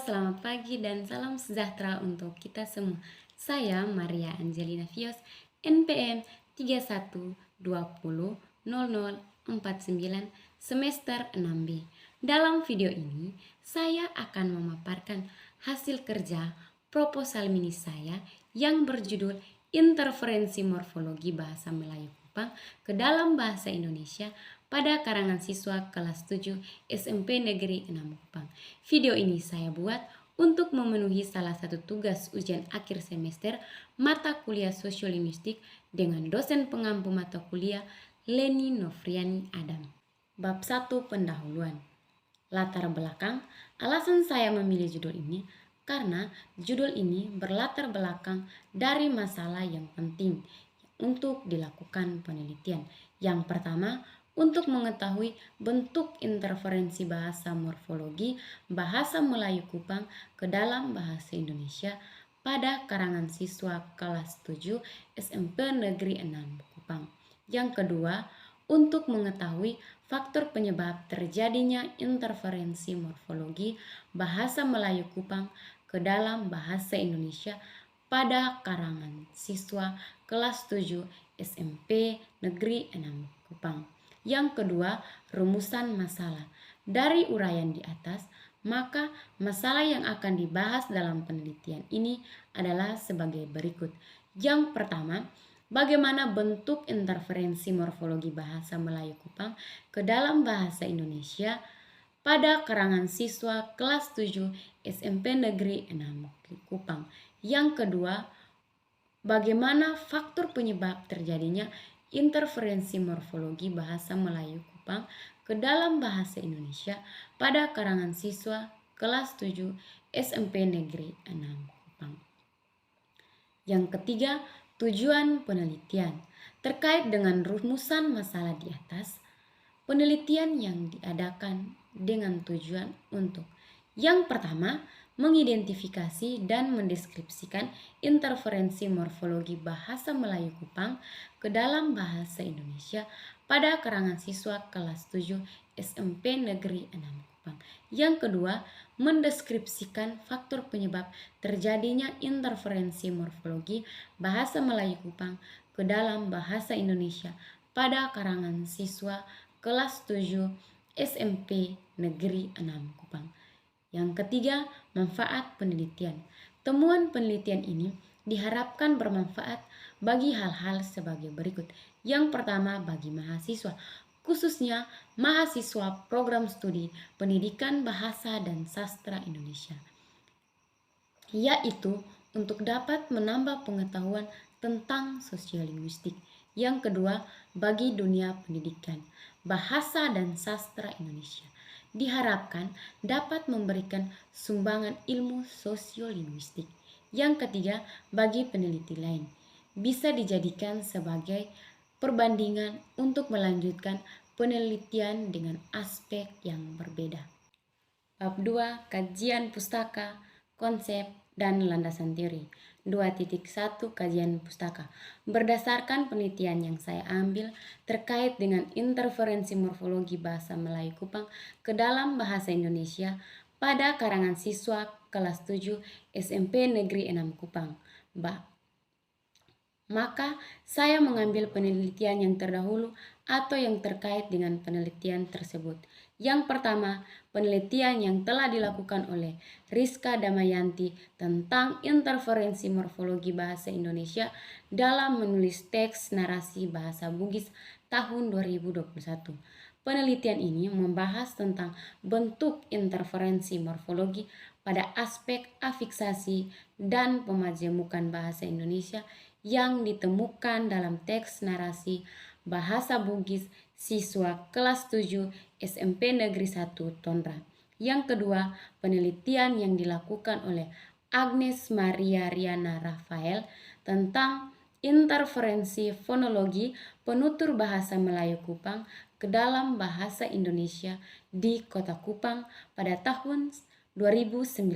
selamat pagi dan salam sejahtera untuk kita semua. Saya Maria Angelina Fios, NPM 31200049, semester 6B. Dalam video ini, saya akan memaparkan hasil kerja proposal mini saya yang berjudul Interferensi Morfologi Bahasa Melayu Kupang ke dalam Bahasa Indonesia pada karangan siswa kelas 7 SMP Negeri 6 Kupang. Video ini saya buat untuk memenuhi salah satu tugas ujian akhir semester mata kuliah sosiolinguistik dengan dosen pengampu mata kuliah Leni Novriani Adam. Bab 1 pendahuluan. Latar belakang, alasan saya memilih judul ini karena judul ini berlatar belakang dari masalah yang penting untuk dilakukan penelitian. Yang pertama, untuk mengetahui bentuk interferensi bahasa morfologi bahasa Melayu Kupang ke dalam bahasa Indonesia pada karangan siswa kelas 7 SMP Negeri 6 Kupang. Yang kedua, untuk mengetahui faktor penyebab terjadinya interferensi morfologi bahasa Melayu Kupang ke dalam bahasa Indonesia pada karangan siswa kelas 7 SMP Negeri 6 Kupang. Yang kedua, rumusan masalah. Dari uraian di atas, maka masalah yang akan dibahas dalam penelitian ini adalah sebagai berikut. Yang pertama, bagaimana bentuk interferensi morfologi bahasa Melayu Kupang ke dalam bahasa Indonesia pada karangan siswa kelas 7 SMP Negeri 6 Kupang. Yang kedua, bagaimana faktor penyebab terjadinya interferensi morfologi bahasa Melayu Kupang ke dalam bahasa Indonesia pada karangan siswa kelas 7 SMP Negeri 6 Kupang. Yang ketiga, tujuan penelitian. Terkait dengan rumusan masalah di atas, penelitian yang diadakan dengan tujuan untuk yang pertama, mengidentifikasi dan mendeskripsikan interferensi morfologi bahasa Melayu Kupang ke dalam bahasa Indonesia pada karangan siswa kelas 7 SMP Negeri 6 Kupang. Yang kedua, mendeskripsikan faktor penyebab terjadinya interferensi morfologi bahasa Melayu Kupang ke dalam bahasa Indonesia pada karangan siswa kelas 7 SMP Negeri 6 Kupang. Yang ketiga, manfaat penelitian. Temuan penelitian ini diharapkan bermanfaat bagi hal-hal sebagai berikut. Yang pertama, bagi mahasiswa, khususnya mahasiswa program studi Pendidikan Bahasa dan Sastra Indonesia, yaitu untuk dapat menambah pengetahuan tentang sosiolinguistik. Yang kedua, bagi dunia pendidikan, bahasa dan sastra Indonesia, diharapkan dapat memberikan sumbangan ilmu sosiolinguistik. Yang ketiga, bagi peneliti lain, bisa dijadikan sebagai perbandingan untuk melanjutkan penelitian dengan aspek yang berbeda. Bab 2, kajian pustaka, konsep, dan landasan teori. 2.1 kajian pustaka. Berdasarkan penelitian yang saya ambil terkait dengan interferensi morfologi bahasa Melayu Kupang ke dalam bahasa Indonesia pada karangan siswa kelas 7 SMP Negeri 6 Kupang. Maka saya mengambil penelitian yang terdahulu atau yang terkait dengan penelitian tersebut. Yang pertama, penelitian yang telah dilakukan oleh Rizka Damayanti tentang interferensi morfologi bahasa Indonesia dalam menulis teks narasi bahasa Bugis tahun 2021. Penelitian ini membahas tentang bentuk interferensi morfologi pada aspek afiksasi dan pemajemukan bahasa Indonesia yang ditemukan dalam teks narasi bahasa Bugis siswa kelas 7 SMP Negeri 1 Tondra. Yang kedua, penelitian yang dilakukan oleh Agnes Maria Riana Rafael tentang interferensi fonologi penutur bahasa Melayu Kupang ke dalam bahasa Indonesia di Kota Kupang pada tahun 2019.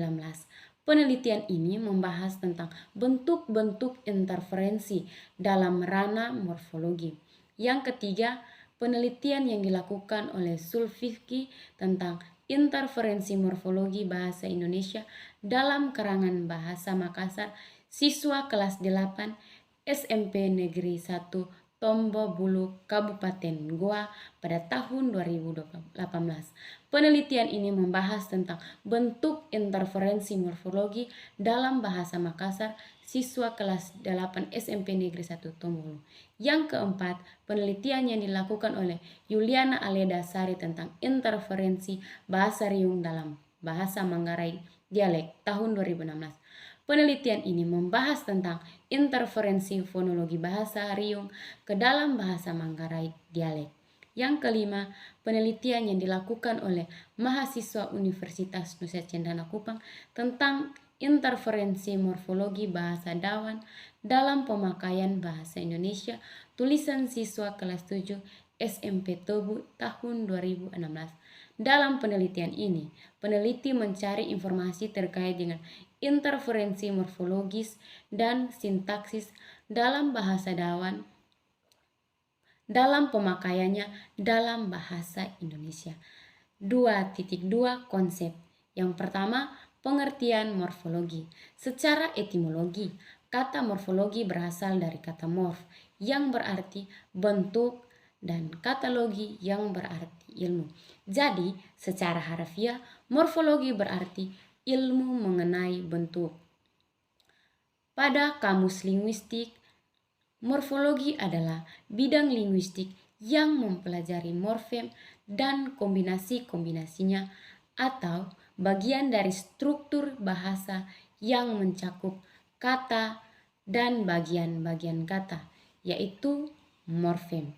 Penelitian ini membahas tentang bentuk-bentuk interferensi dalam ranah morfologi. Yang ketiga, penelitian yang dilakukan oleh Sulfikki tentang interferensi morfologi bahasa Indonesia dalam karangan Bahasa Makassar siswa kelas 8 SMP Negeri 1 Tombo Bulu, Kabupaten Goa pada tahun 2018. Penelitian ini membahas tentang bentuk interferensi morfologi dalam bahasa Makassar siswa kelas 8 SMP Negeri 1 Tombo Bulu. Yang keempat, penelitian yang dilakukan oleh Yuliana Aleda Sari tentang interferensi bahasa Riung dalam bahasa Manggarai dialek tahun 2016. Penelitian ini membahas tentang interferensi fonologi bahasa Riung ke dalam bahasa Manggarai dialek. Yang kelima, penelitian yang dilakukan oleh mahasiswa Universitas Nusa Cendana Kupang tentang interferensi morfologi bahasa Dawan dalam pemakaian bahasa Indonesia tulisan siswa kelas 7 SMP Tobu tahun 2016. Dalam penelitian ini, peneliti mencari informasi terkait dengan interferensi morfologis dan sintaksis dalam bahasa Dawan dalam pemakaiannya dalam bahasa Indonesia. 2.2 konsep. Yang pertama, pengertian morfologi. Secara etimologi, kata morfologi berasal dari kata morf yang berarti bentuk dan kata logi yang berarti ilmu. Jadi, secara harfiah, morfologi berarti ilmu mengenai bentuk. Pada kamus linguistik, morfologi adalah bidang linguistik yang mempelajari morfem dan kombinasi-kombinasinya atau bagian dari struktur bahasa yang mencakup kata dan bagian-bagian kata, yaitu morfem.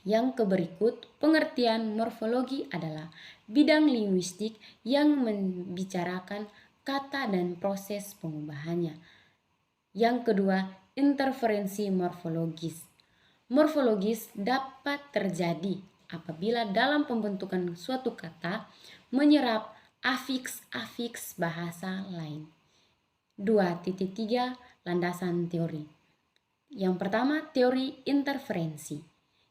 Yang berikut, pengertian morfologi adalah bidang linguistik yang membicarakan kata dan proses pengubahannya. Yang kedua, interferensi morfologis. Morfologis dapat terjadi apabila dalam pembentukan suatu kata menyerap afiks-afiks bahasa lain. 2.3 Landasan teori. Yang pertama, teori interferensi.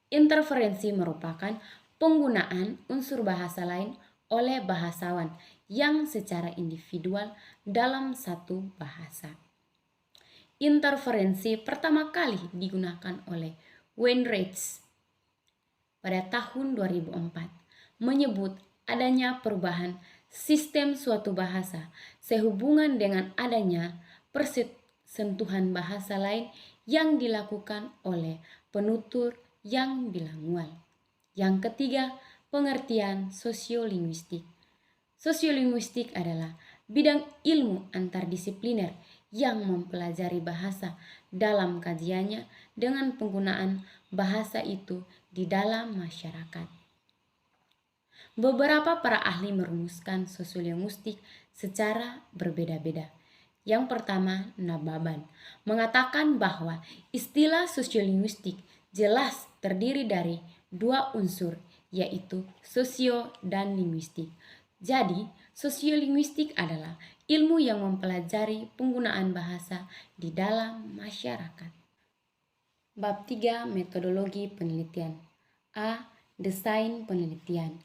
Interferensi merupakan penggunaan unsur bahasa lain oleh bahasawan yang secara individual dalam satu bahasa. Interferensi pertama kali digunakan oleh Weinreich pada tahun 2004, menyebut adanya perubahan sistem suatu bahasa sehubungan dengan adanya persentuhan bahasa lain yang dilakukan oleh penutur yang bilangual. Yang ketiga, pengertian sosiolinguistik. Sosiolinguistik adalah bidang ilmu antardisipliner yang mempelajari bahasa dalam kajiannya dengan penggunaan bahasa itu di dalam masyarakat. Beberapa para ahli merumuskan sosiolinguistik secara berbeda-beda. Yang pertama, Nababan mengatakan bahwa istilah sosiolinguistik jelas terdiri dari dua unsur, yaitu sosio dan linguistik. Jadi, sosiolinguistik adalah ilmu yang mempelajari penggunaan bahasa di dalam masyarakat. Bab 3 Metodologi penelitian. A. Desain penelitian.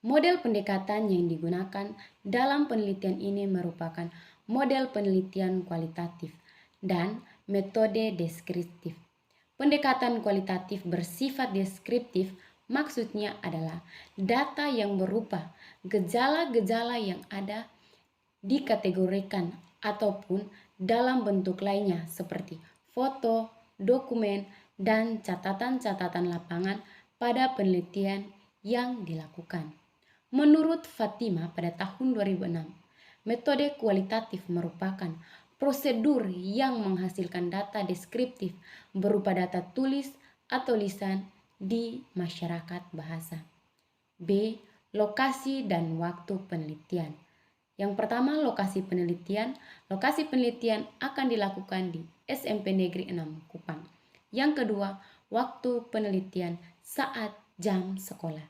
Model pendekatan yang digunakan dalam penelitian ini merupakan model penelitian kualitatif dan metode deskriptif. Pendekatan kualitatif bersifat deskriptif maksudnya adalah data yang berupa gejala-gejala yang ada dikategorikan ataupun dalam bentuk lainnya seperti foto, dokumen, dan catatan-catatan lapangan pada penelitian yang dilakukan. Menurut Fatima pada tahun 2006, metode kualitatif merupakan prosedur yang menghasilkan data deskriptif berupa data tulis atau lisan di masyarakat bahasa. B. Lokasi dan waktu penelitian. Yang pertama, lokasi penelitian. Lokasi penelitian akan dilakukan di SMP Negeri 6 Kupang. Yang kedua, waktu penelitian saat jam sekolah.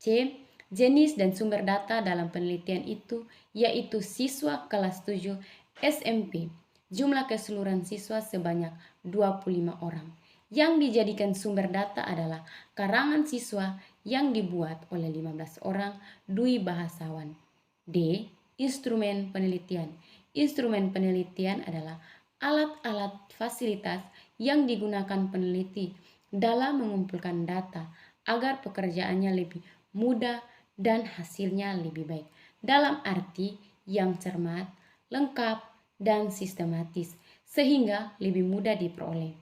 C. Jenis dan sumber data dalam penelitian itu yaitu siswa kelas 7 SMP. Jumlah keseluruhan siswa sebanyak 25 orang. Yang dijadikan sumber data adalah karangan siswa yang dibuat oleh 15 orang dui bahasawan. D. Instrumen penelitian. Instrumen penelitian adalah alat-alat fasilitas yang digunakan peneliti dalam mengumpulkan data agar pekerjaannya lebih mudah dan hasilnya lebih baik. Dalam arti yang cermat, lengkap, dan sistematis, sehingga lebih mudah diperoleh.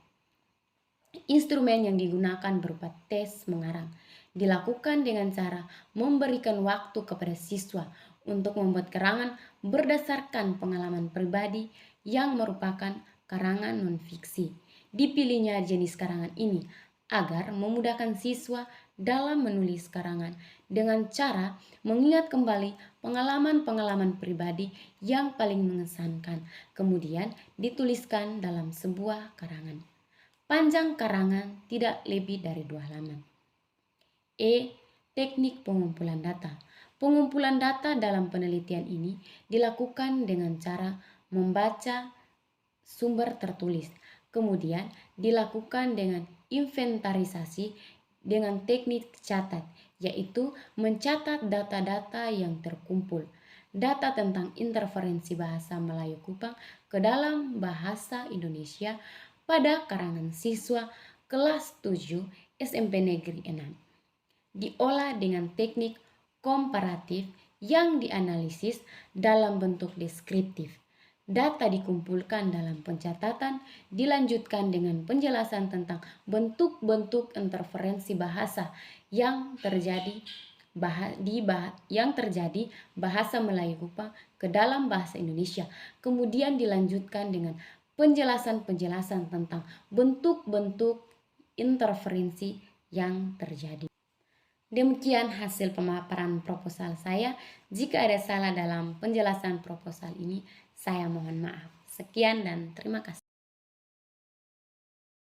Instrumen yang digunakan berupa tes mengarang, dilakukan dengan cara memberikan waktu kepada siswa untuk membuat karangan berdasarkan pengalaman pribadi yang merupakan karangan non-fiksi. Dipilihnya jenis karangan ini agar memudahkan siswa dalam menulis karangan dengan cara mengingat kembali pengalaman-pengalaman pribadi yang paling mengesankan, kemudian dituliskan dalam sebuah karangan. Panjang karangan tidak lebih dari 2 halaman. E. Teknik pengumpulan data. Pengumpulan data dalam penelitian ini dilakukan dengan cara membaca sumber tertulis, kemudian dilakukan dengan inventarisasi dengan teknik catat, yaitu mencatat data-data yang terkumpul. Data tentang interferensi bahasa Melayu Kupang ke dalam bahasa Indonesia pada karangan siswa kelas 7 SMP Negeri 6. Diolah dengan teknik komparatif yang dianalisis dalam bentuk deskriptif. Data dikumpulkan dalam pencatatan, dilanjutkan dengan penjelasan tentang bentuk-bentuk interferensi bahasa yang terjadi bahasa Melayu Kupang ke dalam bahasa Indonesia. Kemudian dilanjutkan dengan penjelasan-penjelasan tentang bentuk-bentuk interferensi yang terjadi. Demikian hasil pemaparan proposal saya. Jika ada salah dalam penjelasan proposal ini, saya mohon maaf. Sekian dan terima kasih.